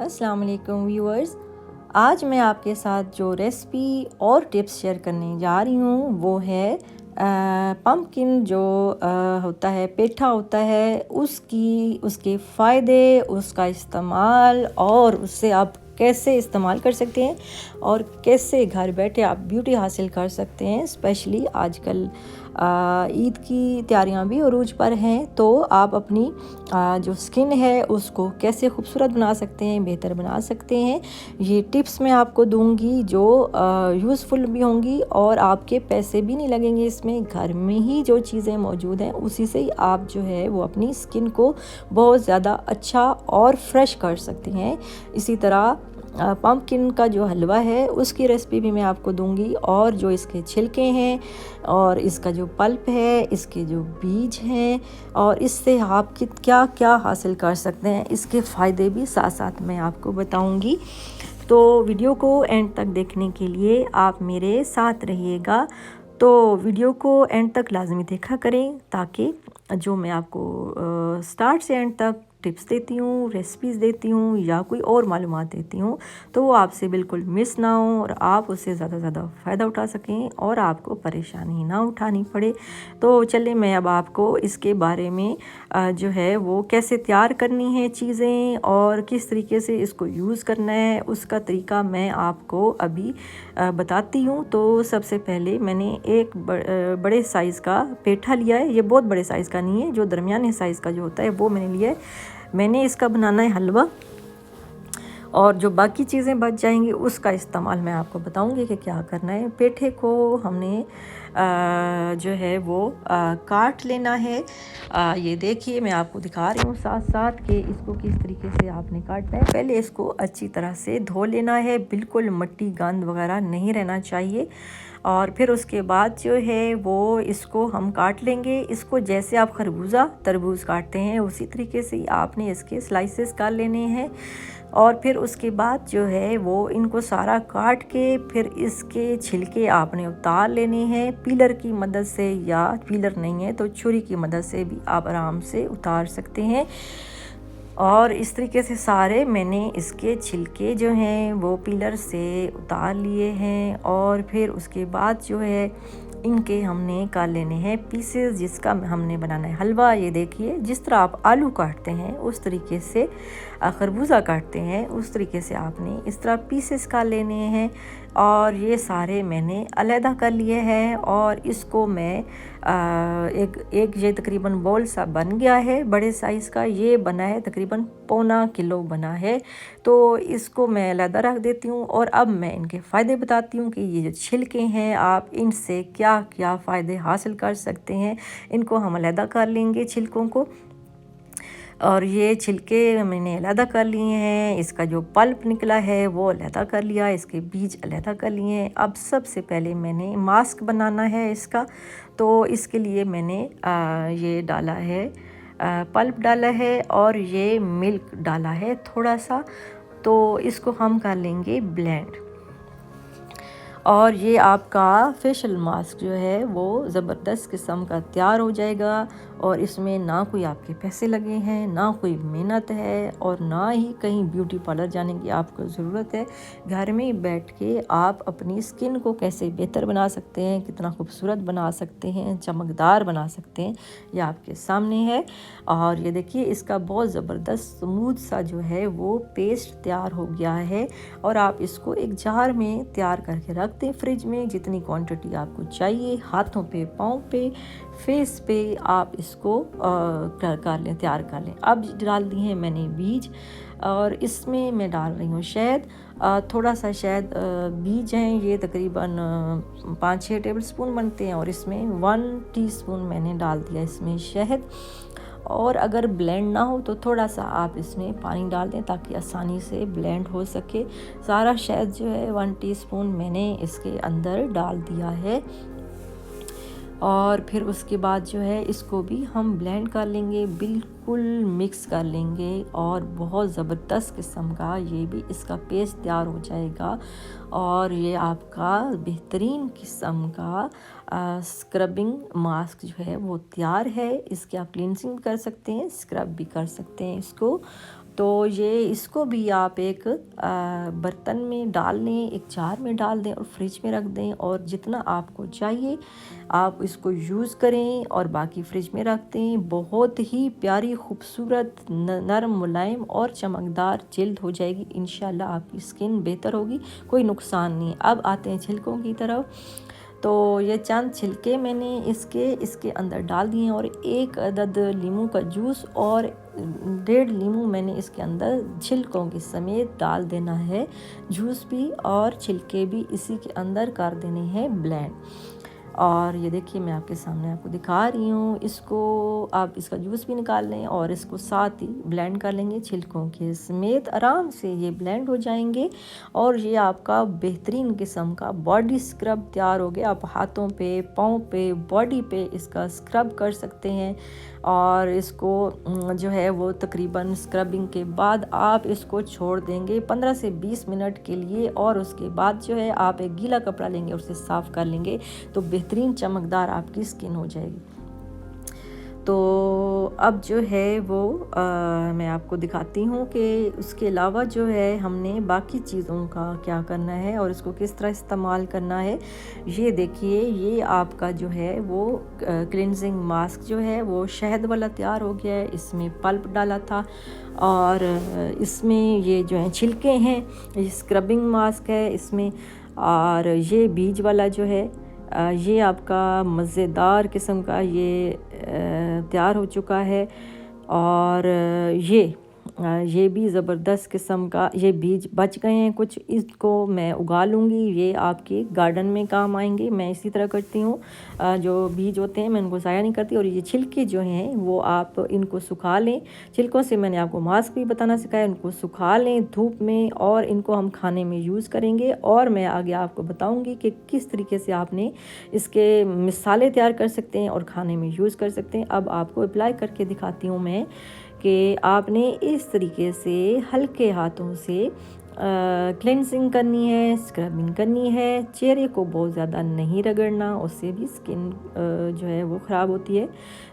अस्सलाम वालेकुम व्यूअर्स। आज मैं आपके साथ जो रेसिपी और टिप्स शेयर करने जा रही हूँ वो है पम्पकिन जो होता है, पेठा होता है, उसके फ़ायदे, उसका इस्तेमाल और उससे आप कैसे इस्तेमाल कर सकते हैं और कैसे घर बैठे आप ब्यूटी हासिल कर सकते हैं। स्पेशली आजकल ईद की तैयारियां भी अरूज पर हैं, तो आप अपनी जो स्किन है उसको कैसे खूबसूरत बना सकते हैं, बेहतर बना सकते हैं। ये टिप्स मैं आपको दूंगी जो यूज़फुल भी होंगी और आपके पैसे भी नहीं लगेंगे। इसमें घर में ही जो चीज़ें मौजूद हैं उसी से ही आप जो है वो अपनी स्किन को बहुत ज़्यादा अच्छा और फ्रेश कर सकते हैं। इसी तरह पम्पकिन का जो हलवा है उसकी रेसिपी भी मैं आपको दूंगी, और जो इसके छिलके हैं और इसका जो पल्प है, इसके जो बीज हैं और इससे आप क्या क्या हासिल कर सकते हैं, इसके फ़ायदे भी साथ साथ मैं आपको बताऊंगी। तो वीडियो को एंड तक देखने के लिए आप मेरे साथ रहिएगा। तो वीडियो को एंड तक लाजमी देखा करें ताकि जो मैं आपको स्टार्ट से एंड तक टिप्स देती हूँ, रेसिपीज़ देती हूँ या कोई और मालूमात देती हूँ तो वो आपसे बिल्कुल मिस ना हो और आप उससे ज़्यादा से ज़्यादा फ़ायदा उठा सकें और आपको परेशानी ना उठानी पड़े। तो चलिए मैं अब आपको इसके बारे में जो है वो कैसे तैयार करनी है चीज़ें और किस तरीके से इसको यूज़ करना है उसका तरीका मैं आपको अभी बताती हूँ। तो सबसे पहले मैंने एक बड़े साइज़ का पेठा लिया है। ये बहुत बड़े साइज़ का नहीं है, जो दरमियाने साइज़ का जो होता है वो मैंने लिया है। मैंने इसका बनाना है हलवा, और जो बाकी चीज़ें बच जाएंगी उसका इस्तेमाल मैं आपको बताऊंगी कि क्या करना है। पेठे को हमने जो है वो काट लेना है। ये देखिए मैं आपको दिखा रही हूँ साथ साथ कि इसको किस तरीके से आपने काटना है। पहले इसको अच्छी तरह से धो लेना है, बिल्कुल मिट्टी गंद वगैरह नहीं रहना चाहिए। और फिर उसके बाद जो है वो इसको हम काट लेंगे। इसको जैसे आप खरबूजा तरबूज काटते हैं उसी तरीके से आपने इसके स्लाइसेस कर लेने हैं। और फिर उसके बाद जो है वो इनको सारा काट के फिर इसके छिलके आपने उतार लेने हैं पीलर की मदद से, या पीलर नहीं है तो छुरी की मदद से भी आप आराम से उतार सकते हैं। और इस तरीके से सारे मैंने इसके छिलके जो हैं वो पीलर से उतार लिए हैं। और फिर उसके बाद जो है इनके हमने कर लेने हैं पीसेस, जिसका हमने बनाना है हलवा। ये देखिए जिस तरह आप आलू काटते हैं उस तरीके से, खरबूजा काटते हैं उस तरीके से आपने इस तरह पीसेस कर लेने हैं। और ये सारे मैंने अलहदा कर लिए हैं। और इसको मैं एक ये तकरीबन बॉल सा बन गया है बड़े साइज़ का। ये बना है तकरीबन पौना किलो बना है। तो इसको मैं अलहदा रख देती हूँ। और अब मैं इनके फ़ायदे बताती हूँ कि ये जो छिलके हैं आप इनसे क्या क्या फ़ायदे हासिल कर सकते हैं। इनको हम अलहदा कर लेंगे छिलकों को, और ये छिलके मैंने अलहदा कर लिए हैं। इसका जो पल्प निकला है वो अलहदा कर लिया, इसके बीज अलहदा कर लिए हैं। अब सबसे पहले मैंने मास्क बनाना है इसका। तो इसके लिए मैंने ये डाला है, पल्प डाला है और ये मिल्क डाला है थोड़ा सा। तो इसको हम कर लेंगे ब्लेंड, और ये आपका फेशियल मास्क जो है वो ज़बरदस्त किस्म का तैयार हो जाएगा। और इसमें ना कोई आपके पैसे लगे हैं, ना कोई मेहनत है, और ना ही कहीं ब्यूटी पार्लर जाने की आपको ज़रूरत है। घर में बैठ के आप अपनी स्किन को कैसे बेहतर बना सकते हैं, कितना खूबसूरत बना सकते हैं, चमकदार बना सकते हैं, ये आपके सामने है। और ये देखिए इसका बहुत ज़बरदस्त स्मूथ सा जो है वो पेस्ट तैयार हो गया है। और आप इसको एक जार में तैयार करके रख दें फ्रिज में, जितनी क्वांटिटी आपको चाहिए। हाथों पे, पाँव पे, फेस पे आप इसको कर लें, तैयार कर लें। अब डाल दिए हैं मैंने बीज, और इसमें मैं डाल रही हूँ शहद। थोड़ा सा शहद, बीज हैं ये तकरीबन 5-6 टेबलस्पून बनते हैं, और इसमें 1 टीस्पून मैंने डाल दिया इसमें शहद। और अगर ब्लेंड ना हो तो थोड़ा सा आप इसमें पानी डाल दें ताकि आसानी से ब्लेंड हो सके। सारा शहद जो है 1 टीस्पून मैंने इसके अंदर डाल दिया है। और फिर उसके बाद जो है इसको भी हम ब्लेंड कर लेंगे, बिल्कुल मिक्स कर लेंगे, और बहुत ज़बरदस्त किस्म का ये भी इसका पेस्ट तैयार हो जाएगा। और ये आपका बेहतरीन किस्म का स्क्रबिंग मास्क जो है वो तैयार है। इसके आप क्लिनजिंग भी कर सकते हैं, स्क्रब भी कर सकते हैं इसको। तो ये इसको भी आप एक बर्तन में डाल लें, एक जार में डाल दें और फ्रिज में रख दें, और जितना आपको चाहिए आप इसको यूज़ करें और बाकी फ्रिज में रख दें। बहुत ही प्यारी खूबसूरत नरम मुलायम और चमकदार जिल्द हो जाएगी। इंशाल्लाह आपकी स्किन बेहतर होगी, कोई नुकसान नहीं। अब आते हैं छिलकों की तरफ। तो ये चंद छिलके मैंने इसके अंदर डाल दिए और 1 अदद लीमू का जूस और 1.5 लीमू मैंने इसके अंदर छिलकों के समेत डाल देना है। जूस भी और छिलके भी इसी के अंदर कर देने हैं ब्लेंड। और ये देखिए मैं आपके सामने आपको दिखा रही हूँ। इसको आप इसका जूस भी निकाल लें और इसको साथ ही ब्लेंड कर लेंगे छिलकों के समेत। आराम से ये ब्लेंड हो जाएंगे और ये आपका बेहतरीन किस्म का बॉडी स्क्रब तैयार हो गया। आप हाथों पे, पाँव पे, बॉडी पे इसका स्क्रब कर सकते हैं। और इसको जो है वो तकरीबन स्क्रबिंग के बाद आप इसको छोड़ देंगे 15 से 20 मिनट के लिए, और उसके बाद जो है आप एक गीला कपड़ा लेंगे और उसे साफ़ कर लेंगे तो बेहतरीन चमकदार आपकी स्किन हो जाएगी। तो अब जो है वो मैं आपको दिखाती हूँ कि उसके अलावा जो है हमने बाकी चीज़ों का क्या करना है और इसको किस तरह इस्तेमाल करना है। ये देखिए, ये आपका जो है वो क्लिनजिंग मास्क जो है वो शहद वाला तैयार हो गया है। इसमें पल्प डाला था और इसमें ये जो है छिलके हैं, ये स्क्रबिंग मास्क है इसमें, और ये बीज वाला जो है ये आपका मज़ेदार किस्म का ये तैयार हो चुका है। और ये भी ज़बरदस्त किस्म का ये बीज बच गए हैं कुछ, इसको मैं उगा लूँगी, ये आपके गार्डन में काम आएंगे। मैं इसी तरह करती हूँ, जो बीज होते हैं मैं उनको ज़ाया नहीं करती। और ये छिलके जो हैं वो आप इनको सुखा लें। छिलकों से मैंने आपको मास्क भी बताना सिखाया, इनको सुखा लें धूप में और इनको हम खाने में यूज़ करेंगे। और मैं आगे आपको बताऊँगी कि किस तरीके से आपने इसके मिसाले तैयार कर सकते हैं और खाने में यूज़ कर सकते हैं। अब आपको अप्लाई करके दिखाती हूँ मैं कि आपने इस तरीके से हल्के हाथों से क्लेंजिंग करनी है, स्क्रबिंग करनी है। चेहरे को बहुत ज़्यादा नहीं रगड़ना, उससे भी स्किन जो है वो ख़राब होती है।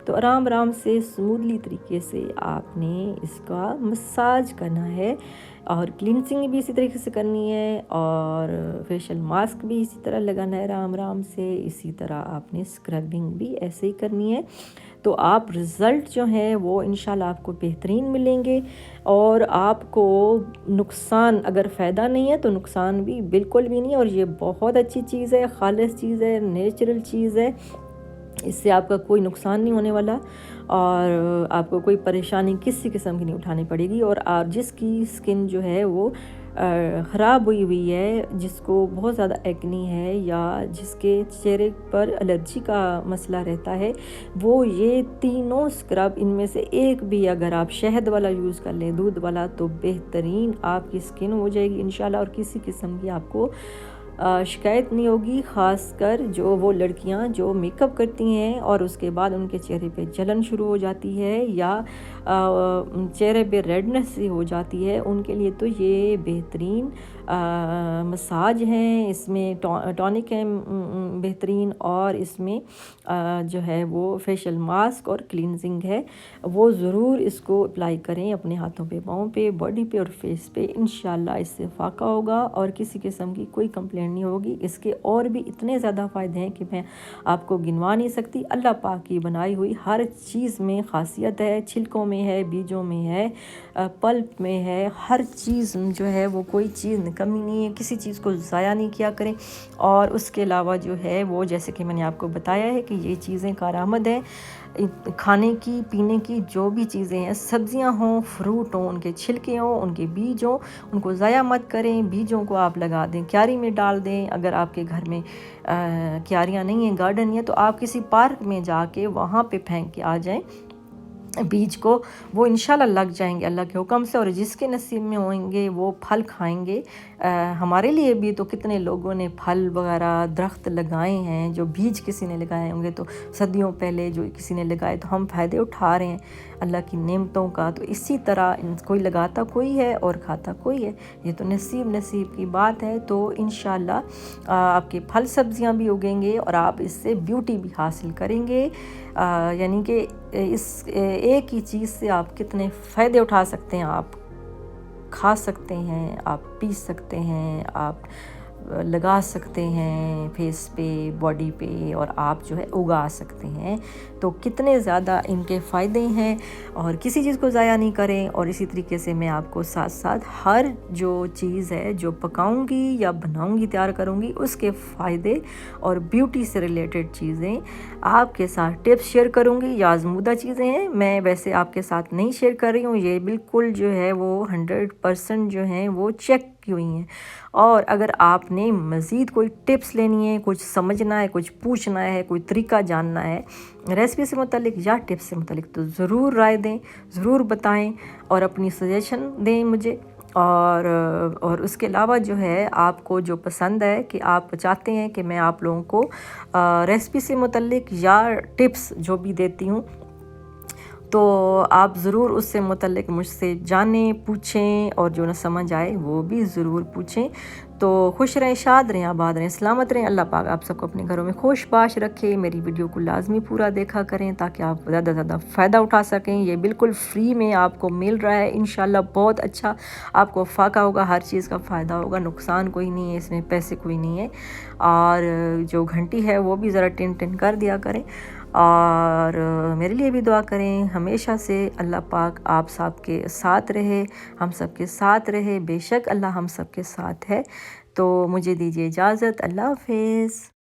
तो आराम आराम से स्मूथली तरीके से आपने इसका मसाज करना है और क्लिनजिंग भी इसी तरीके से करनी है और फेशियल मास्क भी इसी तरह लगाना है आराम आराम से। इसी तरह आपने स्क्रबिंग भी ऐसे ही करनी है। तो आप रिज़ल्ट जो है वो इंशाल्लाह आपको बेहतरीन मिलेंगे और आपको नुकसान, अगर फ़ायदा नहीं है तो नुकसान भी बिल्कुल भी नहीं है। और ये बहुत अच्छी चीज़ है, खालिस चीज़ है, नेचुरल चीज़ है, इससे आपका कोई नुकसान नहीं होने वाला और आपको कोई परेशानी किसी किस्म की नहीं उठानी पड़ेगी। और आप जिसकी स्किन जो है वो ख़राब हुई है, जिसको बहुत ज़्यादा एक्नी है या जिसके चेहरे पर एलर्जी का मसला रहता है, वो ये तीनों स्क्रब इनमें से एक भी अगर आप शहद वाला यूज़ कर लें, दूध वाला, तो बेहतरीन आपकी स्किन हो जाएगी इंशाल्लाह। और किसी किस्म की आपको शिकायत नहीं होगी। ख़ासकर जो वो लड़कियां जो मेकअप करती हैं और उसके बाद उनके चेहरे पे जलन शुरू हो जाती है या चेहरे पे रेडनेस सी हो जाती है, उनके लिए तो ये बेहतरीन मसाज हैं। इसमें टॉनिक है बेहतरीन, और इसमें जो है वो फेशियल मास्क और क्लींजिंग है। वो ज़रूर इसको अप्लाई करें अपने हाथों पे, पाँव पे, बॉडी पे और फेस पे। इंशाल्लाह इससे फ़ाका होगा और किसी किस्म की कोई कंप्लेंट नहीं होगी। इसके और भी इतने ज़्यादा फ़ायदे हैं कि मैं आपको गिनवा नहीं सकती। अल्लाह पाक की बनाई हुई हर चीज़ में ख़ासियत है। छिलकों में है, बीजों में है, पल्प में है, हर चीज़ जो है वो कोई चीज़ कमी नहीं है। किसी चीज़ को ज़ाया नहीं किया करें। और उसके अलावा जो है वो, जैसे कि मैंने आपको बताया है कि ये चीज़ें कारआमद हैं। खाने की, पीने की जो भी चीज़ें हैं, सब्जियां हों, फ्रूट हों, उनके छिलके हों, उनके बीज हों, उनको ज़ाया मत करें। बीजों को आप लगा दें, क्यारी में डाल दें। अगर आपके घर में क्यारियां नहीं हैं, गार्डन नहीं है, तो आप किसी पार्क में जाके वहाँ पे फेंक के आ जाएं बीज को, वो इंशाल्लाह लग जाएंगे अल्लाह के हुक्म से। और जिसके नसीब में होंगे वो फल खाएंगे। हमारे लिए भी तो कितने लोगों ने फल वगैरह दरख्त लगाए हैं, जो बीज किसी ने लगाए होंगे तो सदियों पहले जो किसी ने लगाए, तो हम फ़ायदे उठा रहे हैं अल्लाह की नेमतों का। तो इसी तरह कोई लगाता कोई है और खाता कोई है, ये तो नसीब की बात है। तो इंशाल्लाह आपके फल सब्जियां भी उगेंगे और आप इससे ब्यूटी भी हासिल करेंगे। यानी कि इस एक ही चीज़ से आप कितने फ़ायदे उठा सकते हैं। आप खा सकते हैं, आप पी सकते हैं, आप लगा सकते हैं फेस पे, बॉडी पे, और आप जो है उगा सकते हैं। तो कितने ज़्यादा इनके फ़ायदे हैं, और किसी चीज़ को ज़ाया नहीं करें। और इसी तरीके से मैं आपको साथ साथ हर जो चीज़ है जो पकाऊंगी या बनाऊंगी, तैयार करूंगी, उसके फ़ायदे और ब्यूटी से रिलेटेड चीज़ें आपके साथ टिप्स शेयर करूंगी। या आज़मूदा चीज़ें हैं, मैं वैसे आपके साथ नहीं शेयर कर रही हूँ, ये बिल्कुल जो है वो 100% जो हैं वो चेक की हुई हैं। और अगर आपने मज़ीद कोई टिप्स लेनी है, कुछ समझना है, कुछ पूछना है, कोई तरीका जानना है रेसिपी से मुतल्लिक या टिप्स से मुतल्लिक, तो ज़रूर राय दें, ज़रूर बताएं और अपनी सजेशन दें मुझे। और उसके अलावा जो है आपको जो पसंद है कि आप चाहते हैं कि मैं आप लोगों को रेसिपी से मुतल्लिक या टिप्स जो भी देती हूँ, तो आप ज़रूर उससे मुतल्लिक मुझसे जानें, पूछें, और जो ना समझ आए वो भी ज़रूर पूछें। तो खुश रहें, शाद रहें, आबाद रहें, सलामत रहें। अल्लाह पाक आप सबको अपने घरों में खुश बाश रखे। मेरी वीडियो को लाजमी पूरा देखा करें ताकि आप ज़्यादा से ज़्यादा फ़ायदा उठा सकें। ये बिल्कुल फ्री में आपको मिल रहा है, इंशाल्लाह बहुत अच्छा आपको फ़ायदा होगा, हर चीज़ का फ़ायदा होगा, नुकसान कोई नहीं है इसमें, पैसे कोई नहीं है। और जो घंटी है वो भी ज़रा टिन टिन कर दिया करें, और मेरे लिए भी दुआ करें हमेशा से। अल्लाह पाक आप सबके साथ रहे, हम सबके साथ रहे, बेशक अल्लाह हम सबके साथ है। तो मुझे दीजिए इजाज़त, अल्लाह हाफ़िज़।